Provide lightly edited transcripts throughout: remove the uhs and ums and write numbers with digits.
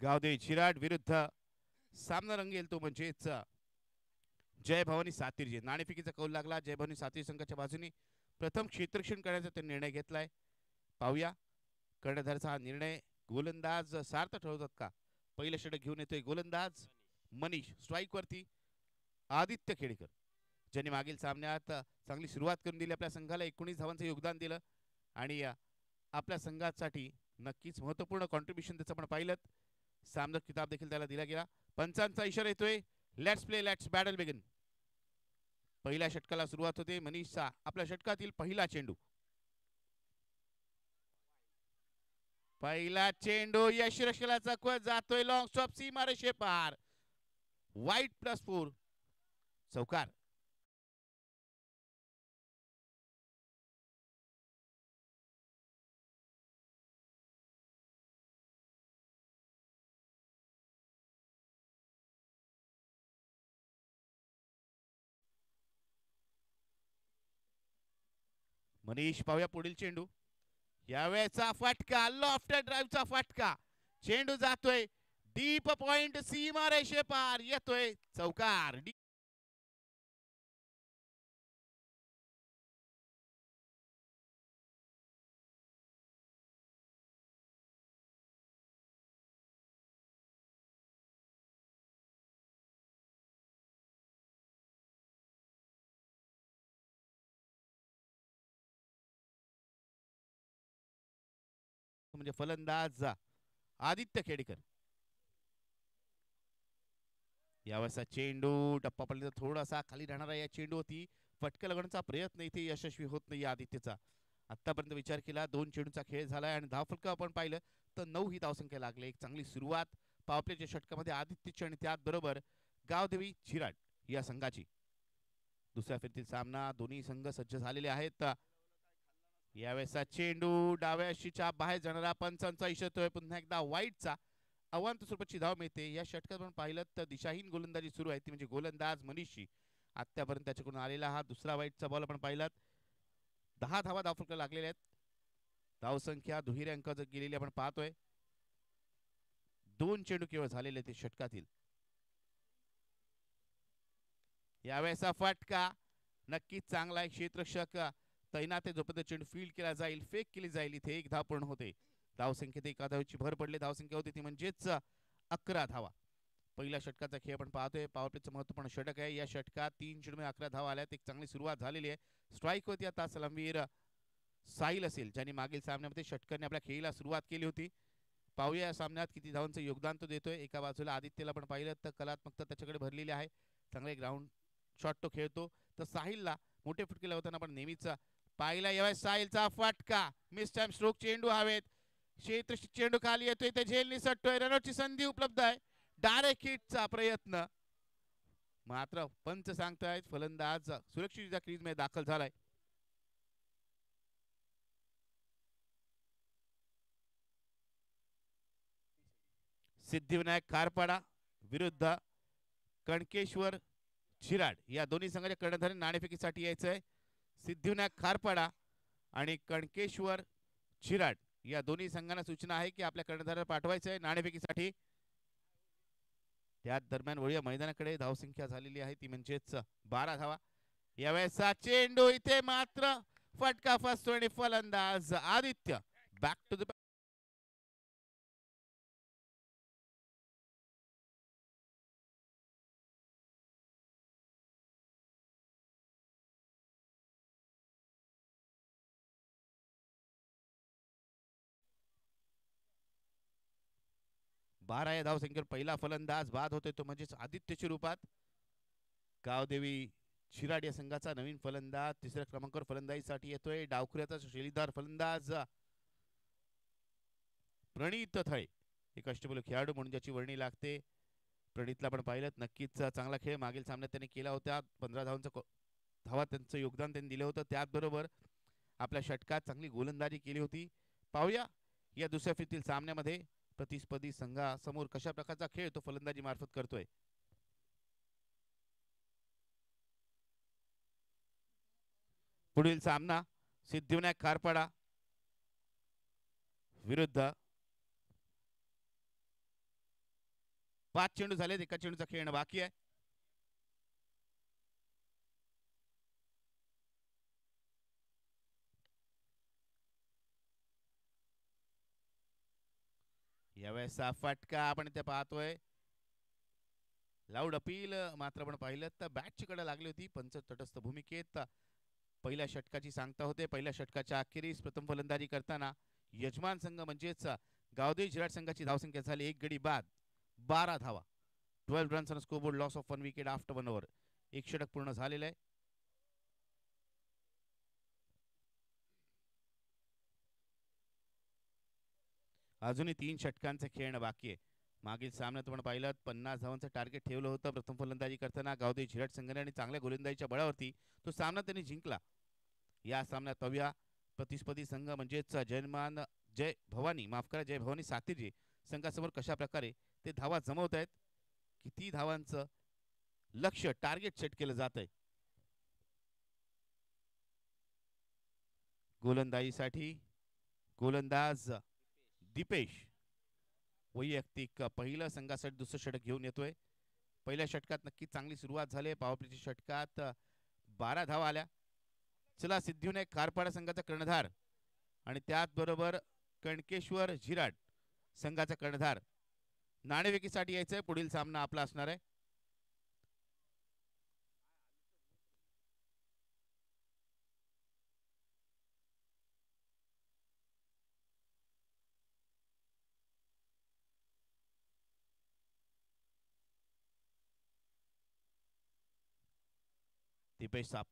गावदेवी चिराड विरुद्ध सामना रंगेल तो म्हणजेच जय भवानी सातीरजी. नाणेफेकीचा कौल लागला. जय भवानी सातीर संघाच्या बाजूने प्रथम क्षेत्ररक्षण करण्याचा त्यांनी निर्णय घेतलाय. पाहूया कर्णधारचा हा निर्णय गोलंदाज सार्थ ठरवतात का. पहिलं षटक घेऊन येतोय गोलंदाज मनीष. स्ट्राईक वरती आदित्य खेडेकर, ज्यांनी मागील सामन्यात चांगली सुरुवात करून दिली. आपल्या संघाला 19 धावांचं योगदान दिलं आणि आपल्या संघासाठी नक्कीच महत्त्वपूर्ण कॉन्ट्रीब्युशन त्याचं आपण पाहिलं. सामना किताब देखील त्याला दिला गेला. पंचांचा इशारा येतोय. Let's play let's battle begin. पहिल्या षटकाला सुरुवात होते. मनीषचा आपल्या षटकातील पहिला चेंडू. पहिला चेंडू यशरक्षला चकवत जातोय. लॉंग स्टॉप सीमारेषे पार. वाईट +4 चौकार. मनीष पाहूया पुढील चेंडू. यावेळेचा फटका लॉफ्टर ड्राईव्हचा फटका. चेंडू जातोय डीप पॉइंट सीमारेषे पार. येतोय चौकार. म्हणजे फलंदाज आदित्य खेडेकर. यावेळेचा चेंडू टप्पा पडला थोडासा खाली राहणारा या चेंडू होती. फटका लगवण्याचा प्रयत्न इथे यशस्वी होत नाही आदित्यचा. आतापर्यंत विचार केला 2 चेंडूचा खेळ झालाय आणि धावफलक आपण पाहिलं तर 9 ही धावसंख्या लागली. एक चांगली सुरुवात पावप्लेच्या षटकामध्ये आदित्यची आणि त्याचबरोबर गावदेवी चिराड या संघाची. दुसऱ्या फेरीतील सामना दोन्ही संघ सज्ज झालेले आहेत. यावेळेचा चेंडू डाव्या शीच्या बाहेर जाणारा. पंचांचा इशारा येतोय पुन्हा एकदा वाईटचा. अवांत स्वरूपाची धाव मिळते. या षटकात आपण पाहिलं तर दिशाहीन गोलंदाजी सुरू आहे ती म्हणजे गोलंदाज मनीषची. आतापर्यंत त्याच्याकडून आलेला हा दुसरा वाईटचा बॉल आपण पाहिलात. 10 धावा धावफलक लागलेल्या आहेत. धावसंख्या दुहेरी अंक गेलेली आपण पाहतोय. 2 चेंडू केवळ झालेले ते षटकातील. यावेळेचा फटका नक्कीच चांगला आहे. क्षेत्ररक्षक तैनात आहे. जोपर्यंत चेंडू फील्ड केला जाईल फेक केली जाईल इथे 1 धाव पूर्ण होते. धावसंख्येत एका धावेची भर पडली. धावसंख्या होती ती म्हणजेच 11 धावा. पहिल्या षटकाचा खेळ आपण पाहतोय. पॉवर प्लेचं महत्त्वपूर्ण षटक आहे. या षटकात 3 चेंडू 11 धावा आल्यात. एक चांगली सुरुवात झालेली आहे. स्ट्राईक होती आता सलामवीर साहिल असेल ज्यांनी मागील सामन्यामध्ये षटकाने आपल्या खेळीला सुरुवात केली होती. पाहूया या सामन्यात किती धावांचं योगदान तो देतोय. एका बाजूला आदित्यला पण पाहिलं तर कलात्मकता त्याच्याकडे भरलेली आहे. चांगले ग्राउंड शॉट तो खेळतो. तर साहिलला मोठे फटके लावताना आपण नेहमीच पाहिला. यावेळेस साहिलचा फटका मिस टाइम स्ट्रोक. चेंडू हवेत. क्षेत्र चेंडू खाली येतोय. ते झेल निसटतोय. रनआउटची संधी उपलब्ध आहे. डायरेक्ट हिटचा प्रयत्न मात्र पंच सांगतायत फलंदाज सुरक्षितरित्या क्रीजमध्ये दाखल झालाय. सिद्धिविनायक खारपाडा विरुद्ध कणकेश्वर चिराड या दोन्ही संघाच्या कर्णधार नाणेफेकीसाठी यायचंय. सिद्धिविनायक खारपाडा आणि कणकेश्वर चिराड या दोन्ही संघांना सूचना आहे की आपल्या कर्णधाराला पाठवायचं आहे नाणेफेकीसाठी. त्या दरम्यान वळूया मैदानाकडे. धावसंख्या झालेली आहे ती म्हणजेच 12 धावा. यावेळेचा चेंडू इथे मात्र फटका फसतो आणि फलंदाज आदित्य बॅक टू द 12 या धावसंख्येवर पहिला फलंदाज बाद होतोय तो म्हणजेच आदित्यच्या रूपात गावदेवी चिराड या संघाचा नवीन फलंदाज. तिसऱ्या क्रमांकावर फलंदाजीसाठी येतोय डावखुऱ्याचा शैलीदार फलंदाज प्रणित थळे. एक अष्टपैलू खेळाडू म्हणून ज्याची वर्णी लागते. प्रणितला पण पाहिलं नक्कीच चांगला खेळ मागील सामन्यात त्यांनी केला होता. 15 धावा त्यांचं योगदान त्यांनी दिलं होतं. त्याचबरोबर आपल्या षटकात चांगली गोलंदाजी केली होती. पाहूया या दुसऱ्या फेरीतील सामन्यामध्ये प्रतिस्पर्धी संघासमोर कशा प्रकारचा खेळ तो फलंदाजी मार्फत करतोय. पुढील सामना सिद्धिविनायक खारपाडा विरुद्ध 5 चेंडू झालेत, एका चेंडूचा खेळणं बाकी आहे. यावेळेसचा फटका आपण इथे पाहतोय. लाऊड अपील मात्र आपण पाहिलं तर बॅटची कडे लागली होती. पंच तटस्थ भूमिकेत पहिल्या षटकाची सांगता होते. पहिल्या षटकाच्या अखेरीस प्रथम फलंदाजी करताना यजमान संघ म्हणजेच गावदेवी झिराड संघाची धावसंख्या झाली 1 गडी बाद 12 धावा. 12 runs on scoreboard, loss of 1 wicket after 1 over. एक षटक पूर्ण झालेलं आहे. अजूनही 3 षटकांचं खेळणं बाकी आहे. मागील सामन्यात आपण पाहिलं 50 धावांचं टार्गेट ठेवलं होतं प्रथम फलंदाजी करताना गावदेवी झिराड संघाने आणि चांगल्या गोलंदाजीच्या बळावरती तो सामना त्यांनी जिंकला. या सामन्यात तव्या प्रतिस्पर्धी संघ म्हणजेच जय भवानी सातीर्जे संघासमोर कशा प्रकारे ते धावा जमवत आहेत, किती धावांचं लक्ष्य टार्गेट सेट केलं जात आहे. गोलंदाजीसाठी गोलंदाज दीपेश वैयक्तिक पहिलं संघासाठी दुसरं षटक घेऊन येतोय. पहिल्या षटकात नक्कीच चांगली सुरुवात झाली. पॉवरप्लेच्या षटकात 12 धावा आल्या. चला सिद्धूने कारपाडा संघाचा कर्णधार आणि त्याचबरोबर कणकेश्वर झिराड संघाचा कर्णधार नाणेफेकीसाठी यायचंय. पुढील सामना आपला असणार आहे. दीपेश साप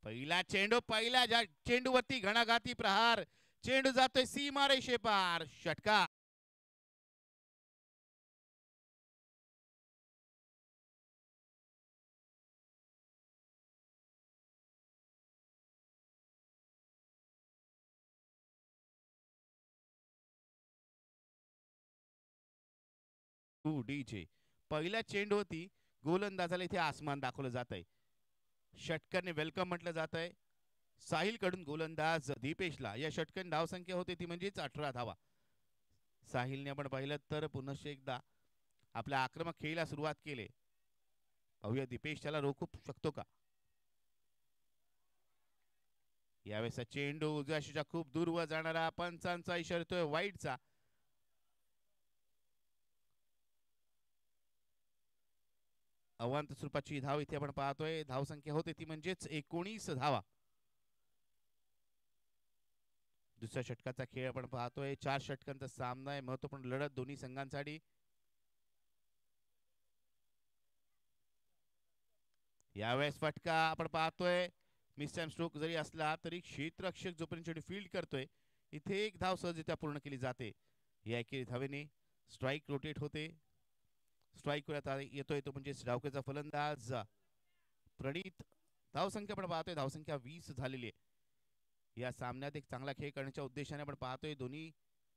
पहिला चेंडू, पहिल्या चेंडूवरती घणाघाती प्रहार. चेंडू जातोय सीमा रेषेपार. षटका. डीजे पहिल्या चेंडूवरती गोलंदाजाला इथे आसमान दाखवलं जात आहे. षटकाने वेलकम म्हटलं जात आहे. साहिल कडून गोलंदाज दीपेशला या षटकाने धावसंख्या होती ती म्हणजेच 18 धावा. साहिलने आपण पाहिलं तर पुन्हा एकदा आपल्या आक्रमक खेळीला सुरुवात केली. पाहूया दीपेश त्याला रोखू शकतो का. यावेळेस चेंडू उजव्या खूप दूरवर जाणारा, पंचांचा इशारा येतोय वाईटचा. अवांत स्वरूपाची धाव इथे आपण पाहतोय. धावसंख्या होते ती म्हणजेच 19 धावा. दुसऱ्या षटकाचा खेळ आपण पाहतोय. 4 षटकांचा सामना आहे. महत्वपूर्ण लढत दोन्ही संघांसाठी. यावेळेस फटका आपण पाहतोय. मिस स्ट्रोक जरी असला तरी क्षेत्ररक्षक जोपर्यंत चेंडू फील्ड करतोय इथे एक धाव सहजरित्या पूर्ण केली जाते. या एकेरी धावेने स्ट्राईक रोटेट होते. स्ट्राईक येतोय तो म्हणजे डावखेचा फलंदाज प्रणित. धावसंख्या आपण पाहतोय धावसंख्या 20 झालेली आहे. या सामन्यात एक चांगला खेळ करण्याच्या उद्देशाने आपण पाहतोय दोन्ही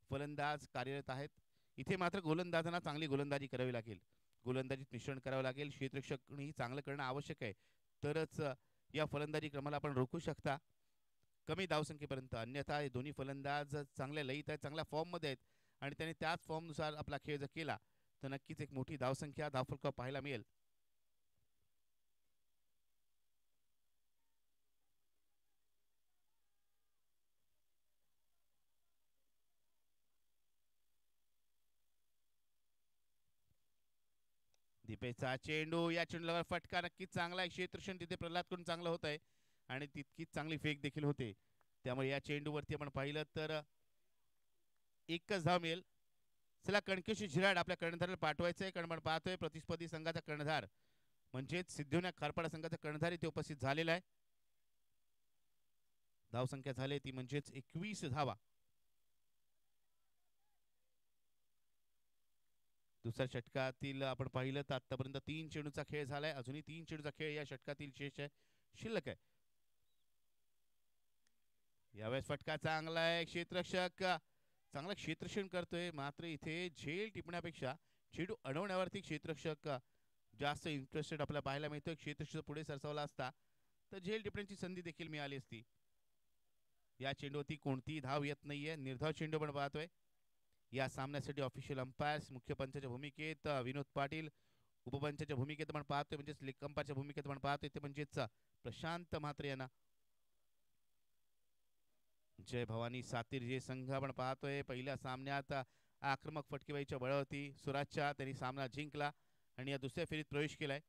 फलंदाज कार्यरत आहेत. इथे मात्र गोलंदाजांना चांगली गोलंदाजी करावी लागेल. गोलंदाजीत मिश्रण करावं लागेल. क्षेत्ररक्षकही चांगलं करणं आवश्यक आहे, तरच या फलंदाजी क्रमाला आपण रोखू शकता कमी धावसंख्येपर्यंत. अन्यथा हे दोन्ही फलंदाज चांगल्या लयीत आहेत, चांगल्या फॉर्म मध्ये आहेत आणि त्यांनी त्याच फॉर्मनुसार आपला खेळ जर केला तर नक्कीच एक मोठी धावसंख्या धावफलक पाहायला मिळेल. दीपेशचा चेंडू, या चेंडूला फटका नक्कीच चांगला आहे. क्षेत्ररक्षण तिथे प्रल्हाद कडून चांगलं होत आहे आणि तितकीच चांगली फेक देखील होते. त्यामुळे या चेंडूवरती आपण पाहिलं तर एकच धाव मिळेल. चला कणकेश्वर झिराड आपल्या कर्णधाराला पाठवायचंय, कारण आपण पाहतोय प्रतिस्पर्धी संघाचा कर्णधार म्हणजेच सिद्धूना खारपाडा संघाचा कर्णधार इथे उपस्थित झालेला आहे. धावसंख्या झाली ती म्हणजेच 21 धावा. दुसऱ्या षटकातील आपण पाहिलं तर आतापर्यंत 3 चेंडूचा खेळ झालाय. अजूनही 3 चेंडूचा खेळ या षटकातील शेष आहे, शिल्लक आहे. यावेळेस फटका चांगला आहे. क्षेत्ररक्षक चांगलं क्षेत्ररक्षण करतोय, मात्र इथे झेल टिपण्यापेक्षा चेंडू अडवण्यावरती क्षेत्ररक्षक जास्त इंटरेस्टेड आपल्याला पाहायला मिळतोय. क्षेत्ररक्षक पुढे सरसावला असता तर झेल टिपण्याची संधी देखील मिळाली असती. या चेंडूवरती कोणतीही धाव येत नाहीये. निर्धाव चेंडू पण पाहतोय. या सामन्यासाठी ऑफिशियल अंपायर्स मुख्य पंचाच्या भूमिकेत विनोद पाटील, उपपंचाच्या भूमिकेत आपण पाहतोय म्हणजेच लेग अंपायरच्या भूमिकेत आपण पाहतोय ते म्हणजेच प्रशांत म्हात्रे यांना. जय भवानी सातीर जे संघ आपण पाहतोय पहिल्या सामन्यात आक्रमक फटकेबाईच्या बळावरती सुराजच्या त्यांनी सामना जिंकला आणि या दुसऱ्या फेरीत प्रवेश केलाय.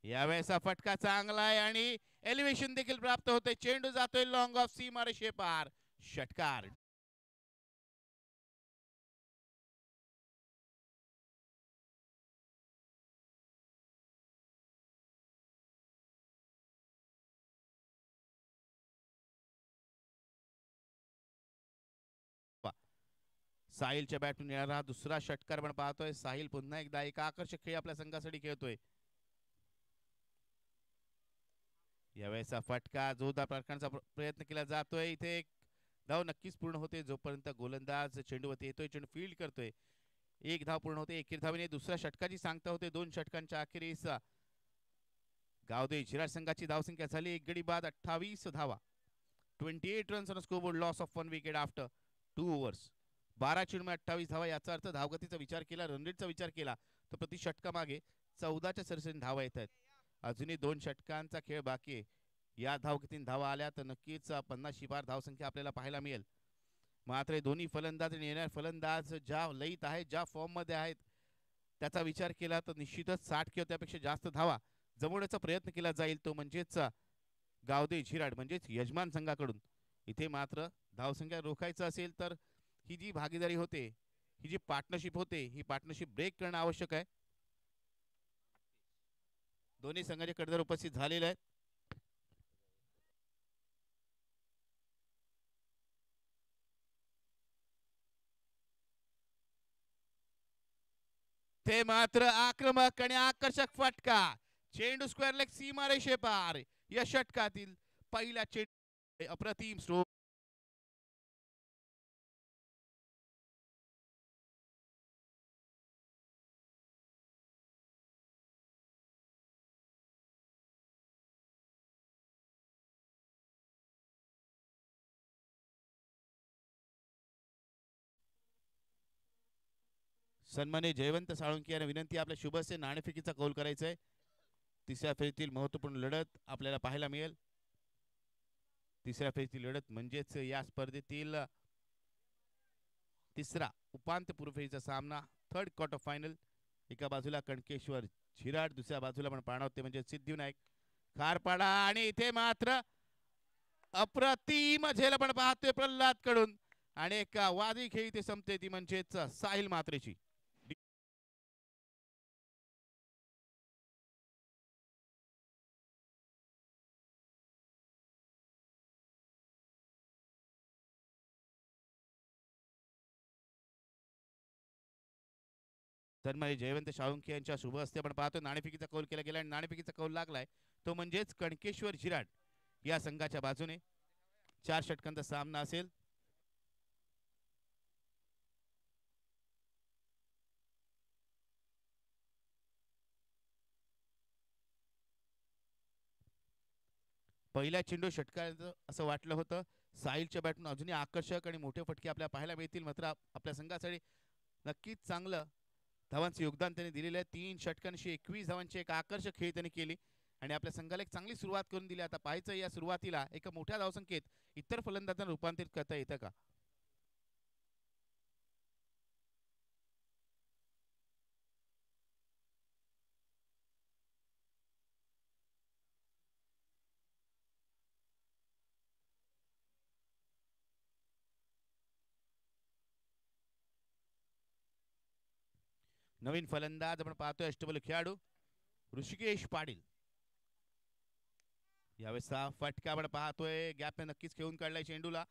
यावेळेस फटका चांगला आहे आणि एलिव्हेशन देखील प्राप्त होते. चेंडू जातोय लॉंग ऑफ सीमारेषे पार. षटकार. साहिलच्या बॅटून येणारा दुसरा षटकार पण पाहतोय. साहिल पुन्हा एकदा एक आकर्षक खेळ आपल्या संघासाठी खेळतोय. यावेळेस फटका जोरदार प्रकारचा प्रयत्न केला जातोय. इथे एक धाव नक्कीच पूर्ण होते जोपर्यंत गोलंदाज चेंडूवरती येतोय, चेंडू फील्ड करतोय. एक धाव पूर्ण होते एकेरी धावेने. दुसऱ्या षटकाची सांगता होते. 2 षटकांच्या अखेरीस गावदे झिराड संघाची धावसंख्या झाली 1 गडी बाद 28 धावा. 28 runs on scoreboard. Loss of 1 wicket after 2 overs. 12 चेंडूमध्ये 28 धावा. याचा अर्थ धावगतीचा विचार केला, रनरेटचा विचार केला तर प्रति षटका मागे 14च्या सरासरीने धावा येत आहेत. अजूनही 2 षटकांचा खेळ बाकी आहे. या धावगतीने धावा आल्या तर नक्कीच 50 पार धावसंख्या आपल्याला पाहायला मिळेल. मात्र दोन्ही फलंदाज आणि येणारे फलंदाज ज्या लयीत आहेत, ज्या फॉर्म मध्ये आहेत, त्याचा विचार केला तर निश्चितच 60 किंवा त्यापेक्षा जास्त धावा जमवण्याचा प्रयत्न केला जाईल, तो म्हणजेच गावदे झिराड म्हणजेच यजमान संघाकडून. इथे मात्र धावसंख्या रोखायचं असेल तर ही जी भागीदारी होते, ही जी पार्टनरशिप होते, ही पार्टनरशिप ब्रेक करणं आवश्यक आहे. दोन्ही संघाचे कर्णधार उपस्थित झालेले आहेत. ते मात्र आक्रमक आणि आकर्षक फटका. चेंडू स्क्वेअर लेग सीमारेषे पार. या षटकातील पहिल्या चेंडू अप्रतिम स्ट्रोक. सन्मान्य जयवंत साळुंके यांना विनंती, आपल्या शुभस्य नाणेफेकीचा कौल करायचा आहे. तिसऱ्या फेरीतील महत्वपूर्ण लढत आपल्याला पाहायला मिळेल. तिसऱ्या फेरीतील लढत म्हणजेच या स्पर्धेतील तिसरा उपांत्यपूर्व फेरीचा सामना, थर्ड क्वार्टर फायनल. एका बाजूला कणकेश्वर झिराड, दुसऱ्या बाजूला पण पाहणार ते म्हणजे सिद्धिविनायक खारपाडा. आणि इथे मात्र अप्रतिम झेल आपण पाहतोय प्रल्हाद कडून आणि एक वादी खेळी ते संपते ती म्हणजेच साहिल म्हात्रेची. सन्मान्य जयवंत साळुंखे यांच्या शुभ हस्ते आपण पाहतो नाणेफेकीचा कौल केला गेला आणि नाणेफेकीचा कौल लागलाय तो म्हणजेच कणकेश्वर झिराड या संघाच्या बाजूने 4 षटकांचा सामना असेल. पहिल्या चेंडू षटकाचं असं वाटलं होतं. साहिलच्या बॅटून अजूनही आकर्षक आणि मोठे फटके आपल्याला पाहायला मिळतील, मात्र आपल्या संघासाठी नक्कीच चांगलं धावांचं योगदान त्यांनी दिलेलं आहे. 3 षटकांशी 21 धावांची एक आकर्षक खेळ त्यांनी केली आणि आपल्या संघाला एक चांगली सुरुवात करून दिली. आता पाहायचं या सुरुवातीला एका मोठ्या धावसंख्येत इतर फलंदाजांना रूपांतरित करता येतं का. नवीन फलंदाज आपण पाहतोय अष्टबल खेळाडू ऋषिकेश पाटील. यावेळेस फटका आपण पाहतोय, गॅप नक्कीच खेळून काढलाय चेंडूला.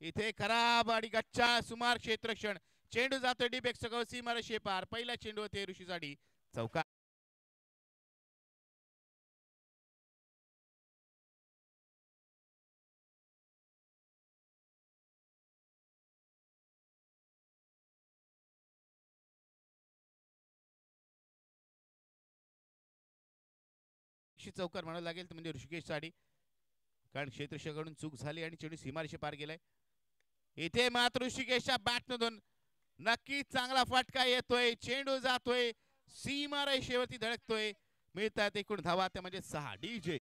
इथे खराब आणि गच्चा सुमार क्षेत्रक्षण. चेंडू जातोय डीप एक सगळं सीमारेषे पार. पहिला चेंडू होते ऋषीसाठी चौका. चौकार म्हणावं लागेल म्हणजे ऋषिकेश साठी, कारण क्षेत्ररक्षकाकडून चूक झाली आणि चेंडू सीमारेषे पार गेलाय. इथे मात्र ऋषिकेशच्या बॅटमधून नक्कीच चांगला फटका येतोय. चेंडू जातोय सीमारेषेवरती धडकतोय. मिळतात एकूण धावा, त्या म्हणजे 6. डीजे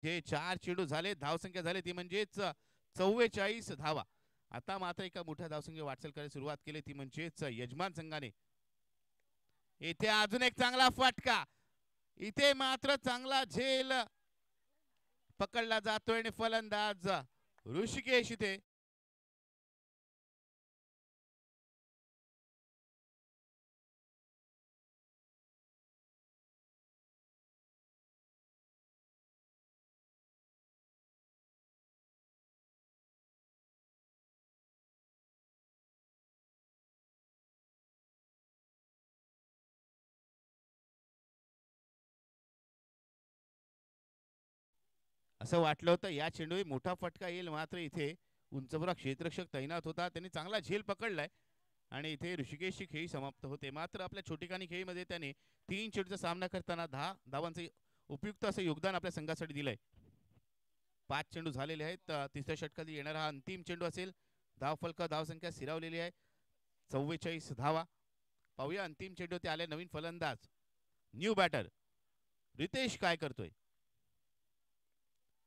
जे 4 चेंडू झाले, धावसंख्या झाली ती म्हणजेच 44 धावा. आता मात्र एका मोठ्या धावसंख्ये वाटचाल करायला सुरुवात केली, ती म्हणजेच यजमान संघाने. इथे अजून एक चांगला फटका. इथे मात्र चांगला झेल पकडला जातोय आणि फलंदाज ऋषिकेश इथे असं वाटलं होतं या चेंडू मोठा फटका येईल, मात्र इथे उंचपुरा क्षेत्ररक्षक तैनात होता, त्यांनी चांगला झेल पकडलाय आणि इथे ऋषिकेशची खेळी समाप्त होते. मात्र आपल्या छोटेखानी खेळीमध्ये त्याने 3 चेंडूचा सामना करताना 10 धावांचे उपयुक्त असं योगदान आपल्या संघासाठी दिलंय. 5 चेंडू झालेले आहेत. तिसऱ्या षटकात येणारा हा अंतिम चेंडू असेल. धावफलक धावसंख्या स्थिरावलेली आहे 44 धावा. पाहूया अंतिम चेंडू ते आले. नवीन फलंदाज न्यू बॅटर रितेश काय करतोय.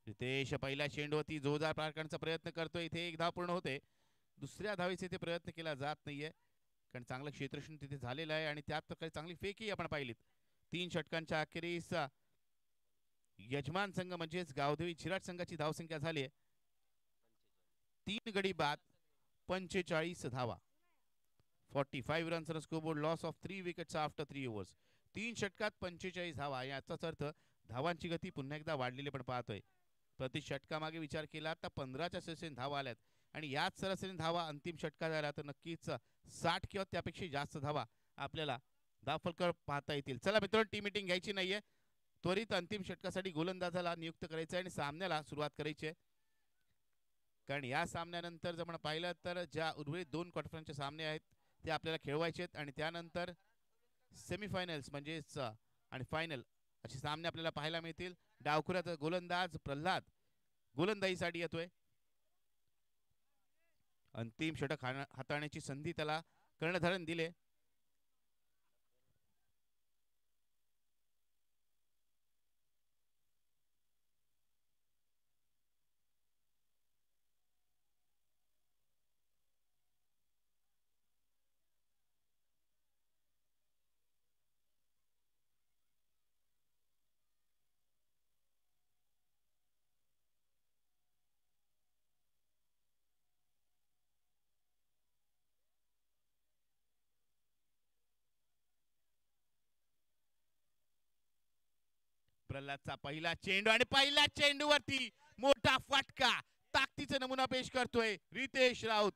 रितेश पहिल्या चेंडूवरती जोरदार पार करण्याचा प्रयत्न करतोय. इथे एक धाव पूर्ण होते. दुसऱ्या धावेचे इथे प्रयत्न केला जात नाहीये, कारण चांगलं क्षेत्ररक्षण तिथे झालेलं आहे आणि त्याच प्रकारे चांगली फेकही आपण पाहिलीत. 3 षटकांच्या अखेरीस यजमान संघ म्हणजेच गावदेवी झिराट संघाची धावसंख्या झाली आहे 3 गडी बाद 45 धावा. 45 runs on scoreboard. Loss of 3 wickets after 3 overs. 3 षटकात 45 धावा. याचाच अर्थ धावांची गती पुन्हा एकदा वाढलेली पण पाहतोय. प्रति षटकामागे विचार केला तर 15च्या सरासरीने धावा आल्यात आणि याच सरासरीने धावा अंतिम षटकात आल्या तर नक्कीच 60 किंवा त्यापेक्षा जास्त धावा आपल्याला धावफलकावर पाहता येतील. चला मित्रांनो, टीम मीटिंग घ्यायची नाहीये. त्वरित अंतिम षटकासाठी गोलंदाजाला नियुक्त करायचं आहे आणि सामन्याला सुरुवात करायची आहे. कारण या सामन्यानंतर जर आपण पाहिलं तर ज्या उर्वरित 2 क्वार्टर फायनलचे सामने आहेत ते आपल्याला खेळवायचे आहेत आणि त्यानंतर सेमीफायनल्स म्हणजेच आणि फायनल असे सामने आपल्याला पाहायला मिळतील. डावखुऱ्याचा गोलंदाज प्रल्हाद गोलंदाजीसाठी येतोय. अंतिम षटक हाताळण्याची संधी त्याला कर्णधाराने दिले. प्रल्हादचा पहिला चेंडू आणि पहिल्या चेंडूवरती मोठा फटका. ताकदीचा नमुना पेश करतोय रितेश राऊत.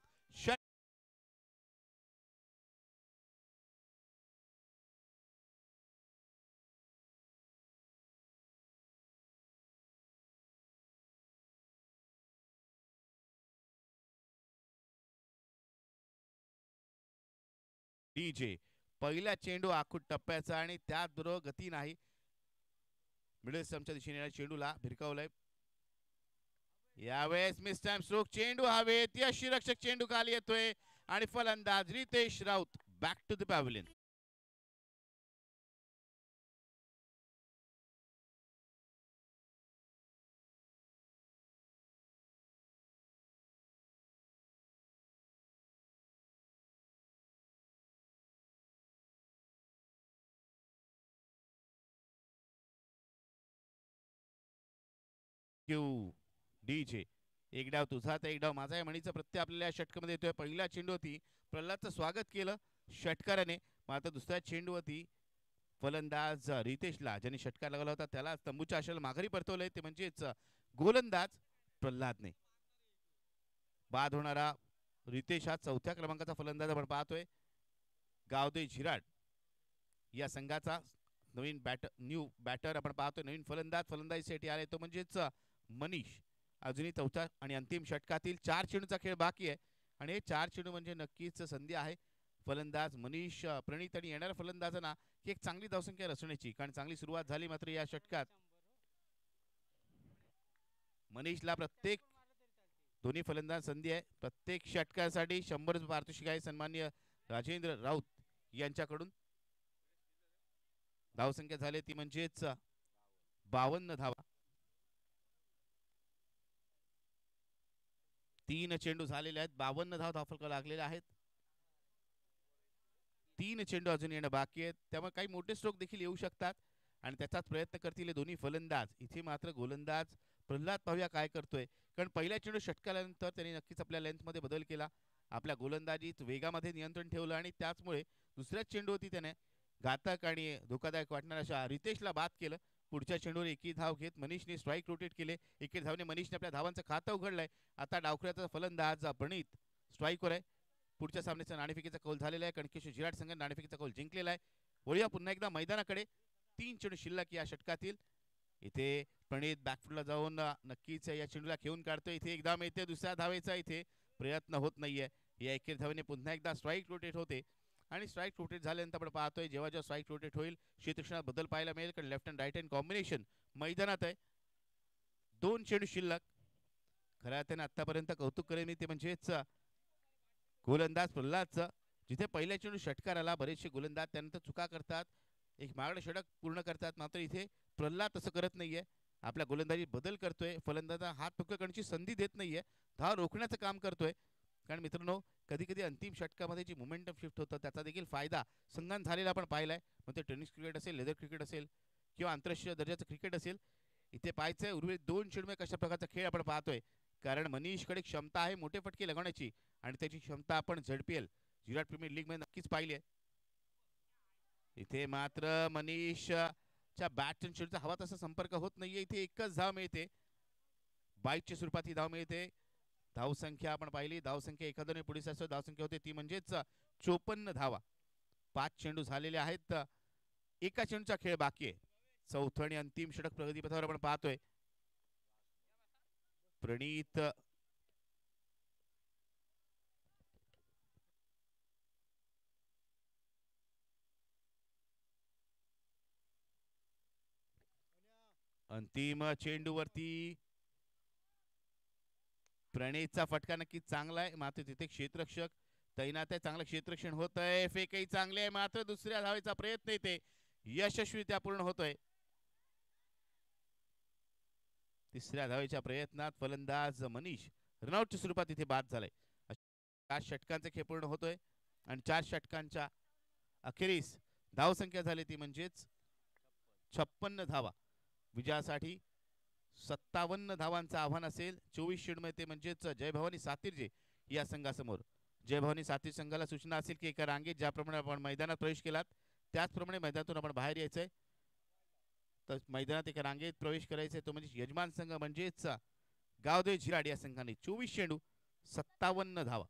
डीजे पहिला चेंडू आखूड टप्प्याचा आणि त्यात बरोबर गती नाही. मिडल स्टंपच्या दिशेने चेंडूला भिरकावलंय. यावेळेस मिस टाइम स्ट्रोक. चेंडू हवेत. यष्टीरक्षक चेंडू खाली येतोय आणि फलंदाज Ritesh Raut back to the pavilion. DJ एक डाव तुझा तर एक डाव माझा या म्हणीचा प्रत्यय आपल्याला या षटकामध्ये येतोय. पहिल्या चेंडूवरती प्रल्हादचं स्वागत केलं षटकाराने, मात्र दुसऱ्या चेंडूवरती फलंदाज रितेशला ज्यांनी षटकार लगावला होता त्याला तंबूच्या आशेला माघारी परतवलंय, ते म्हणजेच गोलंदाज प्रल्हादने. बाद होणारा रितेश हा 4थ्या क्रमांकाचा फलंदाज आपण पाहतोय. गावदेवी झिराट या संघाचा नवीन न्यू बॅटर आपण पाहतोय. नवीन फलंदाजीसाठी आले तो म्हणजेच मनीष अजूनही चौथ्या आणि अंतिम षटकातील 4 चेंडूचा खेळ बाकी आहे आणि हे 4 चेंडू म्हणजे नक्कीच संधी आहे फलंदाज मनीष प्रणित आणि येणाऱ्या फलंदाजांना की एक चांगली धावसंख्या रचण्याची, कारण चांगली सुरुवात झाली मात्र या षटकात मनीषला प्रत्येक दोन्ही फलंदाज संधी आहे प्रत्येक षटकासाठी 100 पारितोषिक आहे सन्माननीय राजेंद्र राऊत यांच्याकडून. धावसंख्या झाली ती म्हणजेच 52 धावा. 3 चेंडू झालेले आहेत 52 धाव धावफलक लागलेले आहेत. 3 चेंडू अजून येणं बाकी आहेत त्यामुळे काही मोठे स्ट्रोक देखील येऊ शकतात आणि त्याचाच प्रयत्न करतील दोन्ही फलंदाज. इथे मात्र गोलंदाज प्रल्हाद पाहूया काय करतोय, कारण पहिल्या चेंडू षटकाल्यानंतर त्यांनी नक्कीच आपल्या लेंथमध्ये बदल केला, आपल्या गोलंदाजीत वेगामध्ये नियंत्रण ठेवलं आणि त्याचमुळे दुसऱ्याच चेंडूवरती त्याने घातक आणि धोकादायक वाटणाऱ्या अशा रितेशला बाद केलं. पुढच्या चेंडूवर एकी धाव घेत मनीषने स्ट्राईक रोटेट केले. एके धावने मनीषने आपल्या धावांचं खातं उघडलंय. आता डावखुऱ्याचा फलंदाज प्रणित स्ट्राईकवर आहे. पुढच्या सामन्याचा नाणेफेकीचा कौल झालेला आहे. कणकेश्वर जिराट संघ नाणेफेकीचा कौल जिंकलेला आहे. वळूया पुन्हा एकदा मैदानाकडे. 3 चेंडू शिल्लक या षटकातील. इथे प्रणित बॅकफुटला जाऊन नक्कीच या चेंडूला खेळून काढतोय. इथे एकदा मिळते दुसऱ्या धावेचा इथे प्रयत्न होत नाहीये. या एकेर धावेने पुन्हा एकदा स्ट्राईक रोटेट होते आणि स्ट्राईक रोटेट झाल्यानंतर आपण पाहतोय जेव्हा जेव्हा स्ट्राईक रोटेट होईल क्षेत्रक्षणात बदल पाहायला मिळेल, कारण left and right hand combination मैदानात आहे. 2 चेंडू शिल्लक. खऱ्या अर्थाने आतापर्यंत कौतुक करेन मी ते म्हणजेच गोलंदाज प्रल्हादचं, जिथे पहिल्या चेंडू षटकार आला बरेचसे गोलंदाज त्यानंतर चुका करतात, एक मागणं षटक पूर्ण करतात, मात्र इथे प्रल्हाद तसं करत नाहीये. आपल्या गोलंदाजी बदल करतोय, फलंदाजा हात पकडण्याची संधी देत नाहीये, धाव रोखण्याचं काम करतोय. कारण मित्रांनो कधी कधी अंतिम षटकामध्ये जी मोमेंटम शिफ्ट होतं त्याचा देखील फायदा संघान झालेला आपण पाहिलाय. मग ते टेनिस क्रिकेट असेल, लेदर क्रिकेट असेल किंवा आंतरराष्ट्रीय दर्जाचं क्रिकेट असेल. इथे पाहायचंय उर्वरित 2 चेंडूमध्ये कशा प्रकारचा खेळ आपण पाहतोय, कारण मनीषकडे क्षमता आहे मोठे फटके लगवण्याची आणि त्याची क्षमता आपण झडपीएल विराट प्रीमियर लीग मध्ये नक्कीच पाहिली आहे. इथे मात्र मनीषच्या बॅट आणि चेंडूचा हवा तसा संपर्क होत नाहीये. इथे एकच धाव मिळते, बाईटच्या स्वरूपात ही धाव मिळते. धावसंख्या आपण पाहिली, धावसंख्या एखाद्याने पुढे धावसंख्या होते ती म्हणजेच 54 धावा. 5 चेंडू झालेले आहेत, एका चेंडूचा खेळ बाकी आहे. चौथं आणि अंतिम षटक प्रगतीपथावर आपण पाहतोय. प्रणित अंतिम चेंडूवरती प्रणितचा फटका नक्कीच चांगला आहे, मात्र तिथे क्षेत्ररक्षक तैनात आहे, चांगलं क्षेत्ररक्षण होत आहे. फेकही चांगले आहे, मात्र दुसऱ्या धावेचा प्रयत्न येते यशस्वीरित्या पूर्ण होतोय. तिसऱ्या धावेच्या प्रयत्नात फलंदाज मनीष रनआउटच्या स्वरूपात इथे बाद झालाय. 4 षटकांचा खेळ पूर्ण होतोय आणि 4 षटकांच्या अखेरीस धावसंख्या झाली ती म्हणजेच 56 धावा. विजयासाठी 57 धावांचं आव्हान असेल 24 चेंडूमध्ये, म्हणजेच जय भवानी सातिर्जे या संघासमोर. जय भवानी सातीर संघाला सूचना असेल की एका रांगेत ज्याप्रमाणे आपण मैदानात प्रवेश केलात त्याचप्रमाणे मैदानातून आपण बाहेर यायचंय. तर मैदानात एका रांगेत प्रवेश करायचा तो म्हणजे यजमान संघ म्हणजेच गावदेव झिराड या संघाने 24 चेंडू 57 धावा.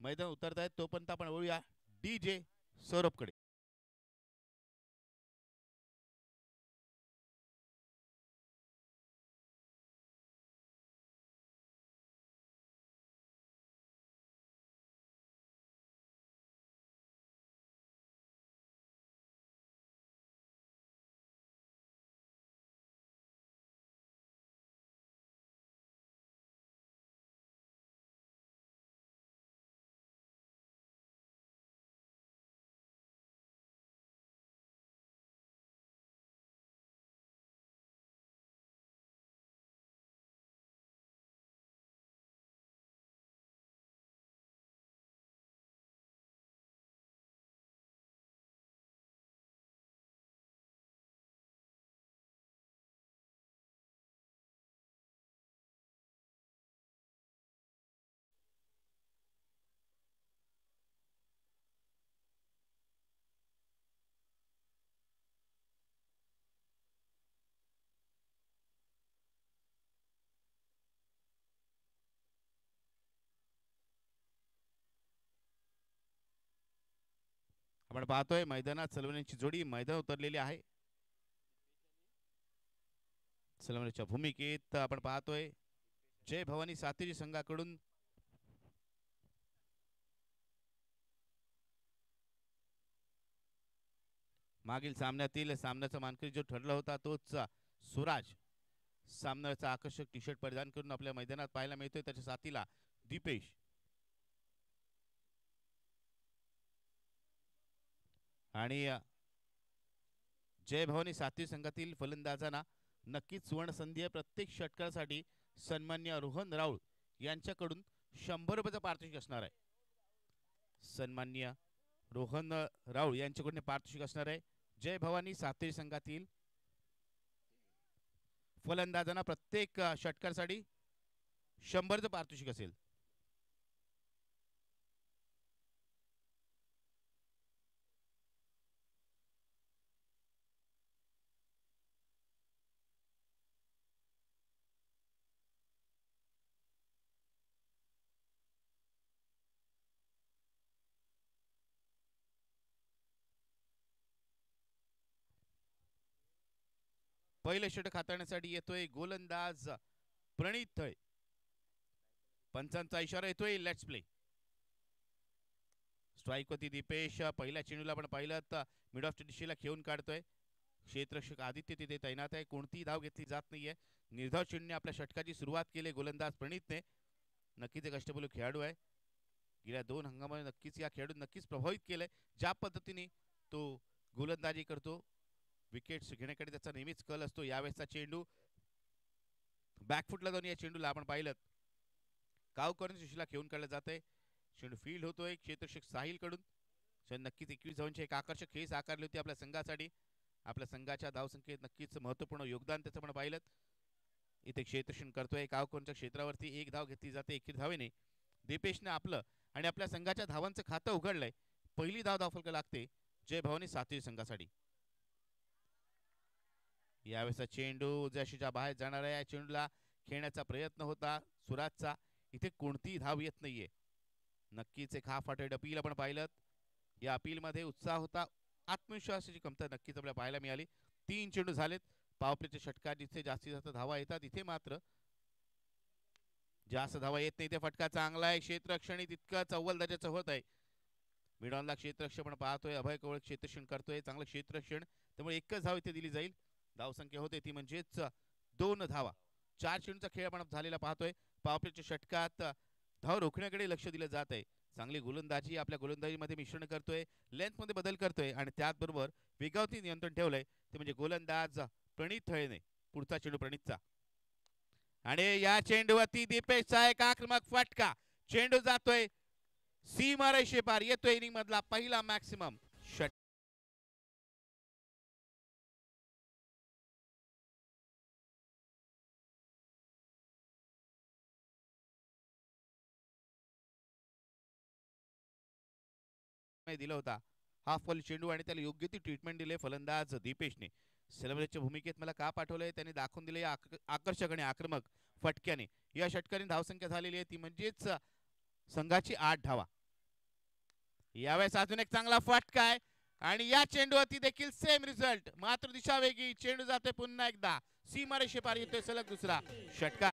मैदान उतरतायत तोपर्यंत आपण वळूया DJ सौरभकडे. आपण पाहतोय मैदानात सलवणीची जोडी मैदान उतरलेली आहे. सलवणीच्या भूमिकेत आपण पाहतोय जय भवानी सातेरी संघाकडून मागील सामन्याचा मानकरी जो ठरला होता तोच सुराज सामन्याचा आकर्षक टी शर्ट परिधान करून आपल्या मैदानात पाहायला मिळतोय. त्याच्या साथीला दीपेश आणि जय भवानी सातवी संघातील फलंदाजांना नक्कीच सुवर्ण संधी आहे. प्रत्येक षटकासाठी सन्मान्य रोहन राऊळ यांच्याकडून 100 रुपयाचा पारितोषिक असणार आहे. सन्मान्य रोहन राऊळ यांच्याकडून पारितोषिक असणार आहे. जय भवानी सातेरी संघातील फलंदाजांना प्रत्येक षटकासाठी 100चं पारितोषिक असेल. पहिले षटक हाताळण्यासाठी येतोय गोलंदाज प्रणित थळे. पंचांचा इशारा येतोय लेट्स प्ले. स्ट्राईक होती दीपेश. पहिल्या चेंडूला आपण पाहिलं तर मिड ऑफ दिशेला खेळून काढतोय. क्षेत्ररक्षक आदित्य तिथे तैनात आहे. कोणतीही धाव घेतली जात नाहीये. निर्धाव चेंडूने आपल्या षटकाची सुरुवात केली गोलंदाज प्रणितने. नक्कीच एक अष्टपैलू खेळाडू आहे. गेल्या 2 हंगामामध्ये नक्कीच या खेळाडू नक्कीच प्रभावित केलंय. ज्या पद्धतीने तो गोलंदाजी करतो विकेट्स घेण्याकडे त्याचा नेहमीच कल असतो. यावेळेसचा चेंडू बॅकफुटला जाऊन या चेंडूला आपण पाहिलं कावकरण दिशेला खेळून काढलं जातंय. चेंडू फील्ड होतोय क्षेत्ररक्षक साहिल कडून. नक्कीच 21 धावांची एक आकर्षक खेळ साकारली होती आपल्या संघासाठी. आपल्या संघाच्या धावसंख्येत नक्कीच महत्त्वपूर्ण योगदान त्याचं आपण पाहिलं. इथे क्षेत्ररक्षण करतोय कावकरणच्या क्षेत्रावरती 1 धाव घेतली जाते 21 धावेने. दीपेशने आपलं आणि आपल्या संघाच्या धावांचं खातं उघडलंय. पहिली धाव धावफलक लागते जय भवानी सातवी संघासाठी. यावेळेसचा चेंडू जशीच्या बाहेर जाणार आहे. या चेंडूला खेळण्याचा प्रयत्न होता सुराजचा. इथे कोणतीही धाव येत नाहीये. नक्कीच एक हाफ हार्टेड अपील आपण पाहिलं. या अपीलमध्ये उत्साह होता. आत्मविश्वासाची कमतरता नक्कीच आपल्याला पाहायला मिळाली. 3 चेंडू झालेत. पॉवरप्लेच्या षटकात जिथे जास्तीत जास्त धावा येतात इथे मात्र जास्त धावा येत नाही. ते फटका चांगला आहे. क्षेत्ररक्षण तितकंच अव्वल दर्जाचं होत आहे. मिडॉनला क्षेत्ररक्षण पण पाहतोय. अभय कवळ क्षेत्ररक्षण करतोय. चांगलं क्षेत्ररक्षण त्यामुळे एकच धाव इथे दिली जाईल. धावसंख्या होते ती म्हणजेच 2 धावा. 4 चेंडूचा खेळ आपण झालेला पाहतोय. पॉवरप्लेच्या षटकात धाव रोखण्याकडे लक्ष दिलं जात आहे. चांगली गोलंदाजी आपल्या गोलंदाजीमध्ये मिश्रण करतोय. लेंथमध्ये बदल करतोय आणि त्याचबरोबर वेगावरती नियंत्रण ठेवलंय ते म्हणजे गोलंदाज प्रणित थळेने. पुढचा चेंडू प्रणितचा आणि या चेंडूवरती दीपेशचा एक आक्रमक फटका. चेंडू जातोय सीमा रेषे पार. येतोय इनिंग मधला पहिला मॅक्सिमम षट. दिला होता हाफ बॉल चेंडू आणि त्याला योग्य ती ट्रीटमेंट दिले फलंदाज दीपेशने. सेलिब्रेटच्या भूमिकेत मला का पाठवलंय त्यांनी दाखवून दिले आकर्षक आणि आक्रमक फटक्याने. या षटकाने धावसंख्या झालेली आहे ती म्हणजेच संघाची 8 धावा. यावेळेस अजून एक चांगला फटका आहे आणि या चेंडूवरती देखील सेम रिझल्ट मात्र दिशा वेगळी. चेंडू जाते पुन्हा एकदा सीमारेषे पार. येतोय सलग दुसरा षटकार.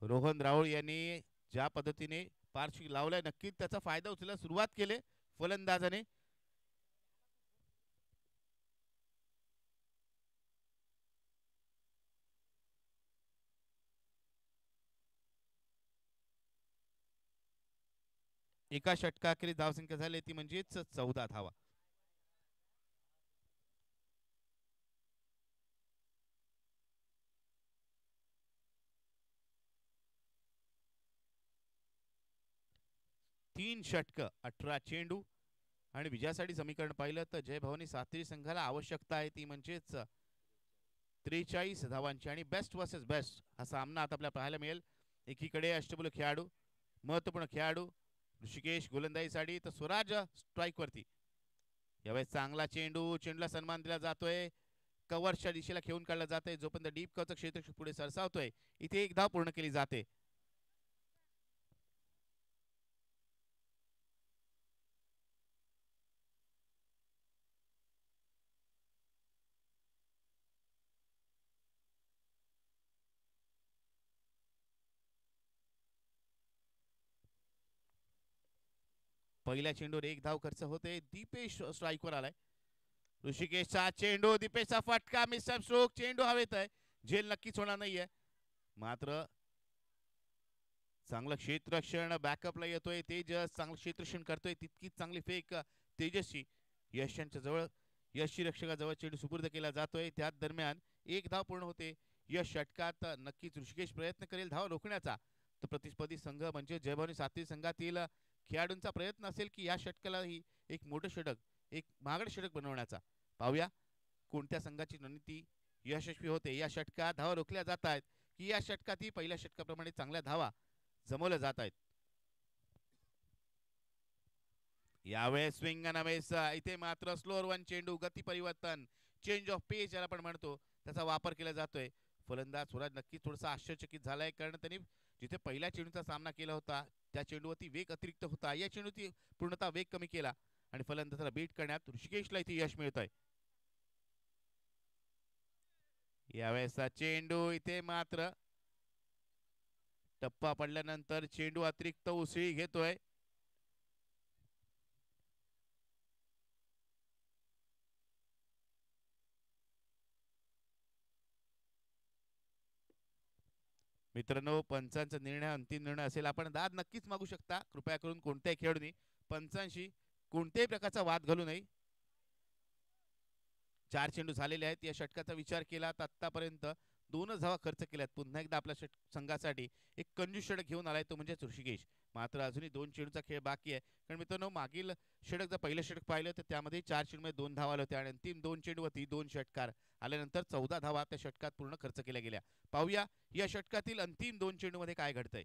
रोहन राऊळ यांनी ज्या पद्धतीने पार्श्विक लावलाय नक्कीच त्याचा फायदा उचलायला सुरुवात केली फलंदाजाने. एका षटकाखेरीज धावसंख्या झाली ती म्हणजेच 14 धावा. 3 षटक 18 चेंडू आणि विजयासाठी समीकरण पाहिलं तर जय भवानी सातेरी संघाला आवश्यकता आहे ती म्हणजेच 43 धावांची आणि बेस्ट वर्सेस बेस्ट हा सामना आता आपल्याला पाहायला मिळेल. एकीकडे अष्टबल खेळाडू, महत्वपूर्ण खेळाडू ऋषिकेश गोलंदाजीसाठी तर स्वराज स्ट्राईक वरती. यावेळेस चांगला चेंडू, चेंडूला सन्मान दिला जातोय, कव्हरच्या दिशेला खेळून काढला जातोय. जोपर्यंत डीप कव्हरचं क्षेत्र पुढे सरसावतोय इथे एक धाव पूर्ण केली जाते. पहिल्या चेंडूवर एक धाव खर्च होते. दीपेश स्ट्राईकवर आलाय. ऋषिकेशचा चेंडू, दीपेशचा फटका, मिस्टर स्ट्रोक, चेंडू हवेत आहे. झेल नक्कीच होणार नाहीये, मात्र चांगलं क्षेत्ररक्षण बॅकअपला येतोय. तेजस चांगलं क्षेत्ररक्षण करतोय, तितकीच चांगली फेक तेजस्वी. यश यांच्या जवळ, यशची रक्षकाजवळ चेंडू सुपूर्द केला जातोय. त्याच दरम्यान एक धाव पूर्ण होते. यश षटकात नक्कीच ऋषिकेश प्रयत्न करेल धाव रोखण्याचा. तर प्रतिस्पर्धी संघ म्हणजे जय भवानी सातेरी संघातील खेळाडूंचा प्रयत्न असेल की या षटकालाही एक मोठं षटक, एक महागड षटक बनवण्याचा. पाहूया कोणत्या संघाची रणनीती यशस्वी होते. या षटकात धावा रोखल्या जात आहेत की या षटकातही पहिल्या षटकाप्रमाणे चांगल्या धावा जमवल्या जात आहेत. यावेळेस स्विंग नवेस, इथे मात्र स्लोअर वन चेंडू, गती परिवर्तन, चेंज ऑफ पेस ज्याला आपण म्हणतो त्याचा वापर केला जातोय. फलंदाज स्वराज नक्कीच थोडासा आश्चर्यचकित झालाय, कारण त्यांनी जिथे पहिल्या चेंडूचा सामना केला होता त्या चेंडूवरती वेग अतिरिक्त होता, या चेंडूवरती पूर्णतः वेग कमी केला आणि फलंदाजाला बीट करण्यात ऋषिकेशला इथे यश मिळत आहे. यावेळेसचा चेंडू, इथे मात्र टप्पा पडल्यानंतर चेंडू अतिरिक्त उसळी घेतोय. मित्रांनो, पंचांचा निर्णय अंतिम निर्णय असेल. आपण दाद नक्कीच मागू शकता. कृपया करून कोणत्याही खेळाडूंनी पंचांशी कोणत्याही प्रकारचा वाद घालू नये. 4 चेंडू झालेले आहेत. या षटकाचा विचार केला तर आतापर्यंत 2च धावा खर्च केल्यात. पुन्हा एकदा आपल्या संघासाठी एक कंजूस षटक घेऊन आलाय तो म्हणजे ऋषिकेश. मात्र अजूनही 2 चेंडूचा खेळ बाकी आहे. कारण मित्रांनो, मागील षटक जर पहिलं षटक पाहिलं तर त्यामध्ये 4 चेंडूमध्ये 2 धावा आल्या होत्या आणि अंतिम 2 चेंडूवरती 2 षटकार आल्यानंतर 14 धावा त्या षटकात पूर्ण खर्च केल्या गेल्या. पाहूया या षटकातील अंतिम 2 चेंडूमध्ये काय घडतंय.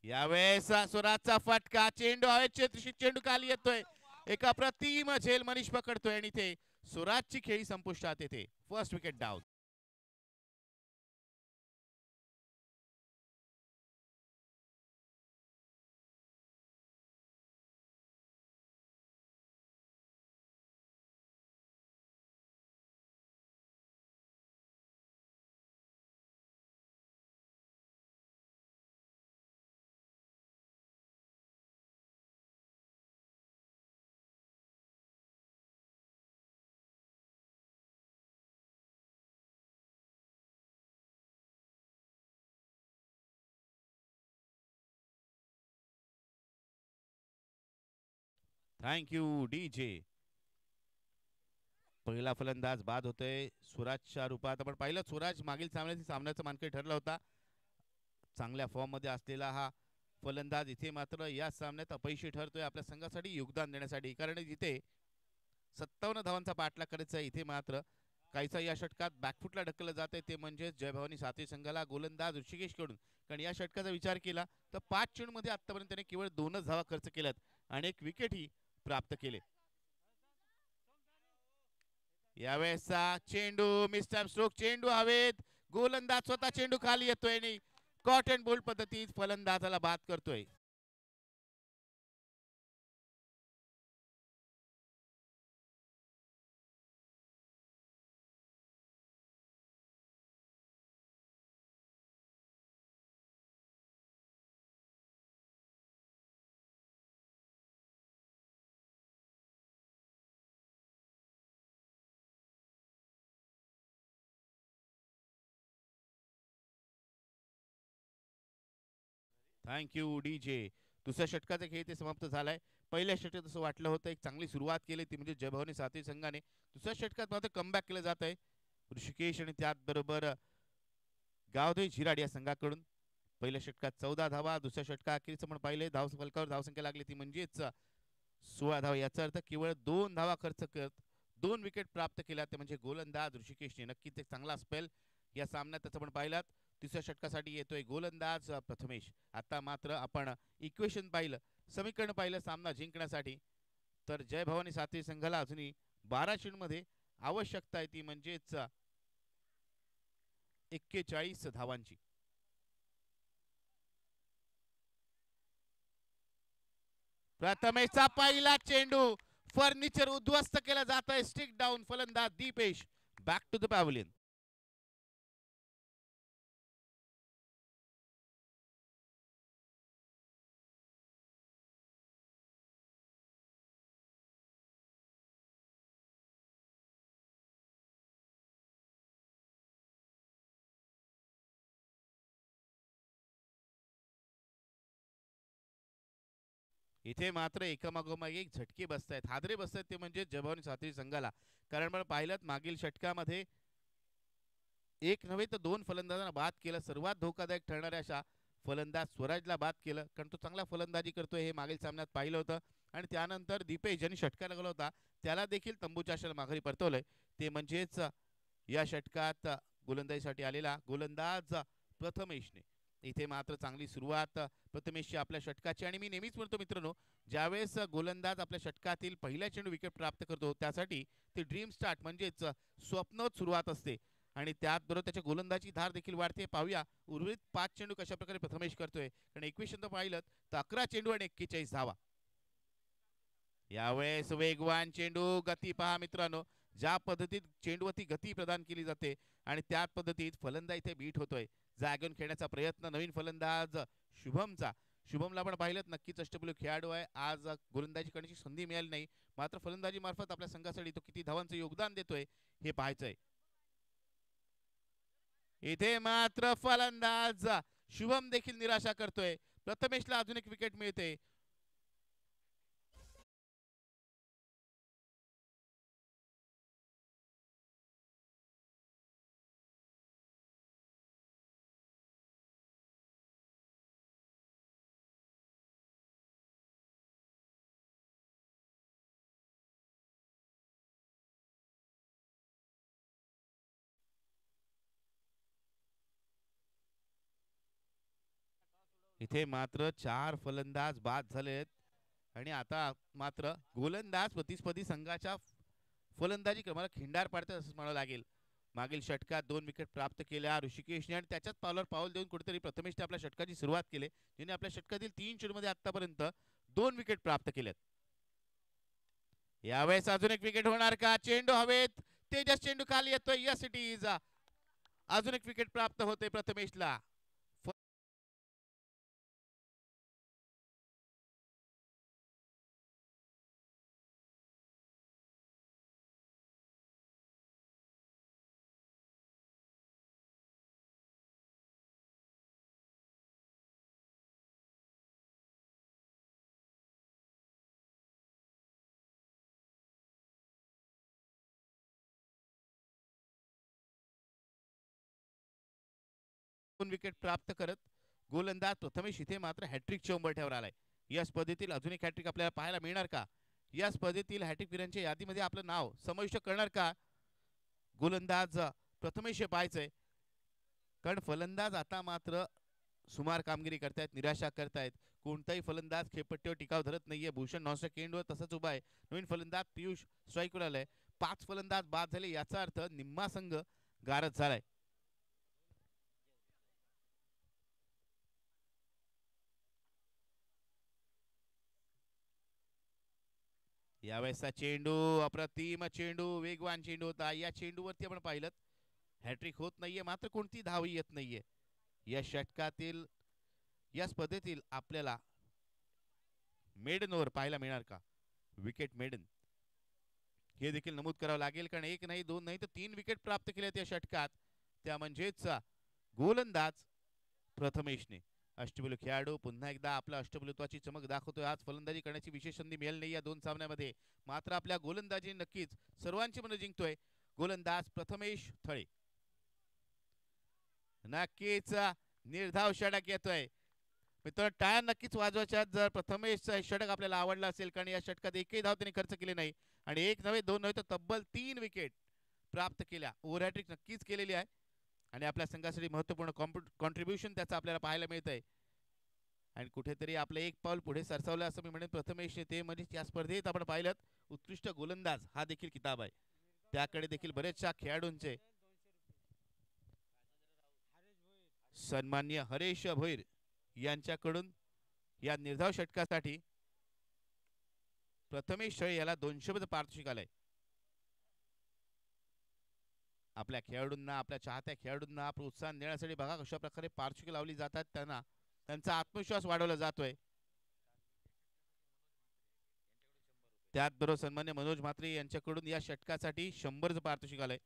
यावेळेस स्वराजचा फटका, चेंडू हवेत, चेंडू खाली येतोय. एक अप्रतिम झेल मनीष पकडतोय आणि इथे स्वराजची खेळी संपुष्टात येते. First wicket down. Thank you DJ. पहिला फलंदाज बाद होतोय स्वराजच्या रूपात. आपण पाहिलं स्वराज मागील सामन्याचा मानकरी ठरला होता. चांगल्या फॉर्म मध्ये असलेला हा फलंदाज इथे मात्र या सामन्यात अपयशी ठरतोय आपल्या संघासाठी योगदान देण्यासाठी. कारण इथे 57 धावांचा पाठलाग करायचा. इथे मात्र काहीसा या षटकात बॅकफुटला ढकललं जात आहे ते म्हणजे जय भवानी सातेरी संघाला गोलंदाज ऋषिकेश कडून. कारण या षटकाचा विचार केला तर 5 चेंडूमध्ये आतापर्यंत त्याने केवळ 2च धावा खर्च केल्यात आणि एक विकेटही प्राप्त केले. यावेळेसचा चेंडू, मिस्टर स्ट्रोक, चेंडू हवेत, गोलंदाज स्वतः चेंडू खाली येतोय आणि कॉट अँड बोल्ड पद्धतीत फलंदाजाला बाद करतोय. Thank you DJ. दुसऱ्या षटकाचा खेळ ते समाप्त झालाय. पहिल्या षटकात असं वाटलं होतं एक चांगली सुरुवात केली ती म्हणजे जय भवानी सातेरी संघाने. दुसऱ्या षटकात मात्र कमबॅक केलं जात आहे ऋषिकेश आणि त्याचबरोबर गावदेवी झिराड या संघाकडून. पहिल्या षटकात 14 धावा, दुसऱ्या षटका अखेरीचं पण पाहिले फलकावर धावसंख्या लागली ती म्हणजेच 16 धावा. याचा अर्थ केवळ 2 धावा खर्च करत 2 विकेट प्राप्त केल्या ते म्हणजे गोलंदाज ऋषिकेशने. नक्कीच एक चांगला स्पेल या सामन्यात त्याचं पण पाहिलात. तिसऱ्या षटकासाठी येतोय गोलंदाज प्रथमेश. आता मात्र आपण इक्वेशन पाहिलं, समीकरण पाहिलं सामना जिंकण्यासाठी, तर जय भवानी साथी संघाला अजूनही 12 चेंडूमध्ये आवश्यकता आहे ती म्हणजेच 41 धावांची. प्रथमेशचा पहिला चेंडू, फर्निचर उद्ध्वस्त केलं जात आहे. स्टिक डाऊन, फलंदाज Deepesh back to the pavilion. इथे मात्र एकामागोमाग एक झटके बसत आहेत, हादरे बसत आहेत ते म्हणजे जयभवानी साथी संघाला. कारण आपण पाहिलं मागील षटकामध्ये एक नव्हे तर 2 फलंदाजांना बाद केलं. सर्वात धोकादायक ठरणाऱ्या अशा फलंदाज स्वराजला बाद केलं, कारण तो चांगला फलंदाजी करतोय हे मागील सामन्यात पाहिलं होतं. आणि त्यानंतर दीपेश ज्यांनी षटका लागला होता त्याला देखील तंबूच्या आशेला माघारी परतवलंय ते म्हणजेच या षटकात गोलंदाजीसाठी आलेला गोलंदाज प्रथमेशने. इथे मात्र चांगली सुरुवात प्रथमेशची आपल्या षटकाची. आणि मी नेहमीच म्हणतो मित्रांनो, ज्यावेळेस गोलंदाज आपल्या षटकातील पहिल्या चेंडू विकेट प्राप्त करतो त्यासाठी ती ड्रीम स्टार्ट म्हणजेच स्वप्नोत सुरुवात असते. आणि त्याचबरोबर त्याच्या गोलंदाजी धार देखील वाढते. पाहूया उर्वरित 5 चेंडू कशा प्रकारे प्रथमेश करतोय. कारण इक्वेशन तर पाहिलं तर 11 चेंडू आणि 41 धावा. यावेळेस वेगवान चेंडू, गती पहा मित्रांनो, ज्या पद्धतीत चेंडूवरती गती प्रदान केली जाते आणि त्याच पद्धतीत फलंदाज इथे बीट होतोय. जागेऊन खेळण्याचा प्रयत्न नवीन फलंदाज शुभमचा. शुभमला पण पाहिलं नक्कीच अष्टपैलू खेळाडू आहे. आज गोलंदाजी करण्याची संधी मिळाली नाही, मात्र फलंदाजी मार्फत आपल्या संघासाठी तो किती धावांचं योगदान देतोय हे पाहायचंय. इथे मात्र फलंदाज शुभम देखील निराशा करतोय. प्रथमेशला अजून एक विकेट मिळते. इथे मात्र 4 फलंदाज बाद झालेत आणि आता मात्र गोलंदाज प्रतिस्पर्धी संघाच्या फलंदाजी क्रमाला खिंडार पाडतात असं म्हणावं लागेल. मागील षटकात 2 विकेट प्राप्त केल्या ऋषिकेशने आणि त्याच्याच पावलावर पाऊल देऊन कुठेतरी प्रथमेशने आपल्या षटकाची सुरुवात केली, ज्याने आपल्या षटकातील 3 चेंडूमध्ये आतापर्यंत 2 विकेट प्राप्त केल्यात. यावेळेस अजून एक विकेट होणार का? चेंडू हवेत, तेजस चेंडू खाली येतोय. Yes it is. अजून एक विकेट प्राप्त होते प्रथमेशला. विकेट प्राप्त करत गोलंदाज प्रथमेश इथे मात्र हॅट्रिकच्या उंबरठ्यावर आलाय. या स्पर्धेतील अजून एक हॅट्रिक आपल्याला पाहायला मिळणार का? या स्पर्धेतील हॅट्रिक वीरांच्या यादीमध्ये आपलं नाव समाविष्ट करणार का गोलंदाज प्रथमेश हे पाहायचंय. कारण फलंदाज आता मात्र सुमार कामगिरी करतायत, निराशा करतायत. कोणताही फलंदाज खेळपट्टीवर टिकाव धरत नाहीये. भूषण नॉनस्ट्राइक एंडवर तसंच उभा आहे. नवीन फलंदाज पियुष स्ट्राईकवर आलाय. 5 फलंदाज बाद झाले, याचा अर्थ निम्मा संघ गारद झालाय. यावेळेसचा चेंडू अप्रतिम चेंडू, वेगवान चेंडू होता. या चेंडूवरती आपण पाहिलं हॅट्रिक होत नाहीये, मात्र कोणती धाव येत नाहीये. या षटकातील या स्पर्धेतील आपल्याला मेडन ओव्हर पाहायला मिळणार का? विकेट मेडन हे देखील नमूद करावं लागेल, कारण 1 नाही 2 नाही तर 3 विकेट प्राप्त केल्यात या षटकात. त्या म्हणजेच गोलंदाज प्रथमेशने. अष्टपैलू खेळाडू पुन्हा एकदा आपल्या अष्टपैलुत्वाची चमक दाखवतोय. आज फलंदाजी करण्याची विशेष संधी मिळाली नाही या 2 सामन्यामध्ये, मात्र आपल्या गोलंदाजी नक्कीच सर्वांची मनं जिंकतोय गोलंदाज प्रथमेश थळे. नक्कीच निर्धाव षटक येतोय. मित्रांनो टाळ्या नक्कीच वाजवायच्या जर प्रथमेश षटक आपल्याला आवडला असेल, कारण या षटकात एकही धाव त्यांनी खर्च केली नाही आणि एक नव्हे दोन नव्हे तर तब्बल 3 विकेट प्राप्त केल्या. ओव्हर हॅट्रिक नक्कीच केलेली आहे आणि आपल्या संघासाठी महत्त्वपूर्ण कॉन्ट्रीब्युशन त्याचं आपल्याला पाहायला मिळतंय आणि कुठेतरी आपलं एक पाऊल पुढे सरसावलं असं मी म्हणेन प्रथमेश ते. म्हणजे या स्पर्धेत आपण पाहिलं उत्कृष्ट गोलंदाज हा देखील किताब आहे, त्याकडे देखील बरेचशा खेळाडूंचे सन्माननीय हरेश भोईर यांच्याकडून या निर्धाव षटकासाठी प्रथमेश शळे याला 200 पारितोषिक आलंय. आपल्या खेळाडूंना आपल्या चाहत्या खेळाडूंना प्रोत्साहन देण्यासाठी बघा कशा प्रकारे पारितोषिके लावली जातात, त्यांना त्यांचा आत्मविश्वास वाढवला जातोय. त्याचबरोबर सन्मान्य मनोज म्हात्रे यांच्याकडून या षटकासाठी 100 पारितोषिक आलंय.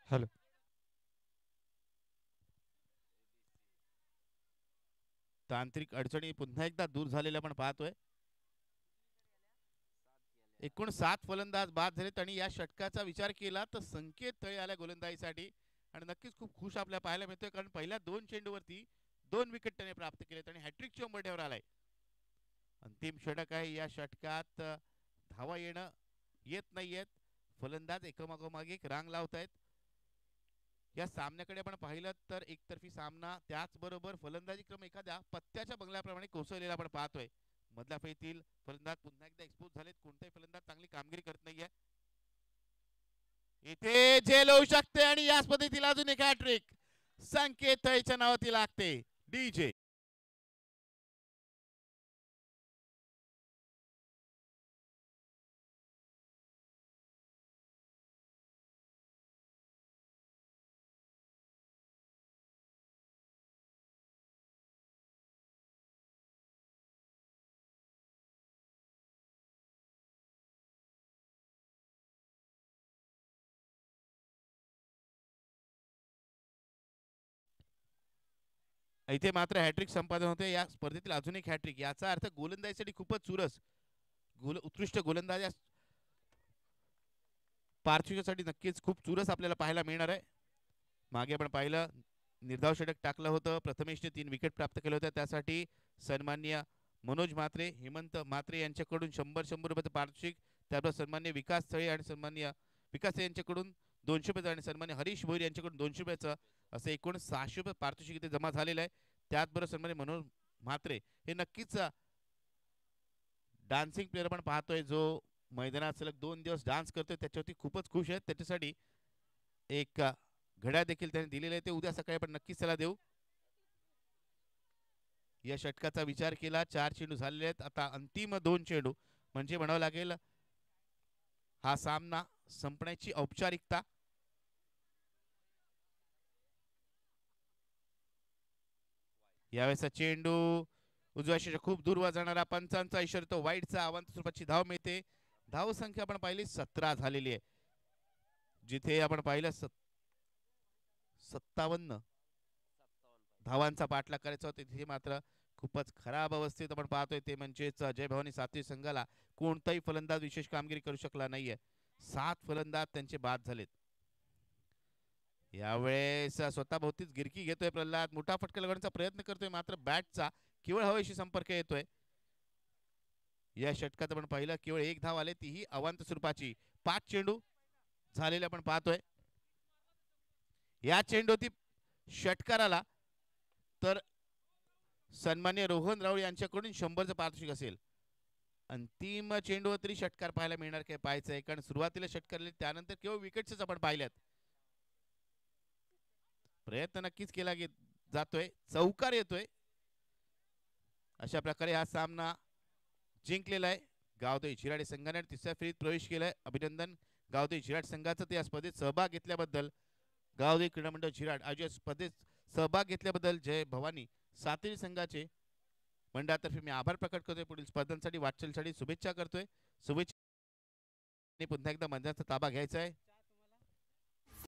हॅलो. तांत्रिक अडचणी पुन्हा एकदा दूर झालेल्या आपण पाहतोय. एकूण 7 फलंदाज बाद झालेत आणि या षटकाचा विचार केला तर संकेत तळे आल्या गोलंदाजीसाठी आणि नक्कीच खूप खुश आपल्याला पाहायला मिळतोय, कारण पहिल्या 2 चेंडूवरती 2 विकेट त्याने प्राप्त केलेत आणि हॅट्रिकच्या उंबरठ्यावर आलाय. अंतिम षटक आहे, या षटकात धावा येणं येत नाहीयेत. फलंदाज एकामागोमाग एक रांग लावतायत. या सामन्याकडे आपण पाहिलं तर एकतर्फी सामना, त्याचबरोबर फलंदाजी क्रम एखाद्या पत्त्याच्या बंगल्याप्रमाणे कोसळलेला आपण पाहतोय. मधल्या फळीतील फलंदाज पुन्हा एकदा एक्सपोज झालेत, कोणताही फलंदाज चांगली कामगिरी करत नाहीये. इथे झेल होऊ शकते आणि याच पद्धतीला अजून एक हॅट्रिक संकेत तळेच्या नावाती लागते. डीजे इथे मात्र हॅट्रिक संपादन होते. या स्पर्धेतील अजून एक हॅट्रिक, याचा अर्थ गोलंदाजीसाठी खूपच चुरस उत्कृष्ट गोलंदाज पारितोषिकासाठी नक्कीच खूप चुरस आपल्याला पाहायला मिळणार आहे. मागे आपण पाहिलं निर्धाव षटक टाकलं होतं, प्रथमेशने 3 विकेट प्राप्त केल्या होत्या, त्यासाठी सन्मान्य मनोज म्हात्रे हेमंत म्हात्रे यांच्याकडून 100 रुपयाचं पारितोषिक, त्याबरोबर सन्मान्य विकास तळे आणि सन्मान्य विकास यांच्याकडून 200 रुपयाचं आणि सन्मान्य हरीश भोईर यांच्याकडून 200 रुपयाचं असं एकूण 600 रुपये पारितोषिक इथे जमा झालेलं आहे. त्याचबरोबर सन्मान्य मनोज म्हात्रे हे नक्कीच डान्सिंग प्लेअर आपण पाहतोय, जो मैदानात सलग 2 दिवस डान्स करतोय, त्याच्यावरती खूपच खुश आहेत. त्याच्यासाठी एक घड्याळ देखील त्याने दिलेलं आहे, ते उद्या सकाळी आपण नक्कीच त्याला देऊ. या षटकाचा विचार केला 4 चेंडू झालेले आहेत, आता अंतिम 2 चेंडू म्हणजे म्हणावं लागेल हा सामना संपण्याची औपचारिकता. यावेळेचा चेंडू उजव्या खूप दूरवर जाणारा, पंचांचा इशारा तो वाईडचा, अवांतर स्वरूपाची धाव मिळते. धाव संख्या आपण पाहिली 17 झालेली आहे, जिथे आपण पाहिलं 57 धावांचा पाठलाग करायचा होता, तिथे मात्र खूपच खराब अवस्थेत आपण पाहतोय, ते म्हणजेच जय भवानी सातवी संघाला कोणताही फलंदाज विशेष कामगिरी करू शकला नाहीये. 7 फलंदाज त्यांचे बाद झालेत. यावेळेस स्वतः भोवतीच गिरकी घेतोय प्रल्हाद. मोठा फटका लगवण्याचा प्रयत्न करतोय मात्र बॅटचा केवळ हवेशी संपर्क येतोय. या षटकात आपण पाहिलं केवळ एक धाव आले, तीही अवांत स्वरूपाची. 5 चेंडू झालेले आपण पाहतोय. या चेंडूती षटकाराला तर सन्मान्य रोहन राऊळ यांच्याकडून 100चं पारितोषिक असेल. अंतिम चेंडूवर तरी षटकार पाहायला मिळणार काय पाहायचं आहे, कारण सुरुवातीला षटकार त्यानंतर केवळ विकेट्सच आपण पाहिल्यात. प्रयत्न नक्कीच केला जातोय, चौकार येतोय. अशा प्रकारे हा सामना जिंकलेला आहे. गावदेवी झिराड संघाने तिसऱ्या फेरीत प्रवेश केलाय. अभिनंदन गावदेवी झिराड संघाचं ते या स्पर्धेत सहभाग घेतल्याबद्दल. गावदेवी क्रीडा मंडळ झिराड आज या स्पर्धेत सहभाग घेतल्याबद्दल जय भवानी सातेरी संघाचे मंडळातर्फे मी आभार प्रकट करतोय. पुढील स्पर्धांसाठी वाटचालीसाठी शुभेच्छा करतोय. शुभेच्छा. पुन्हा एकदा मंचाचा ताबा घ्यायचा आहे.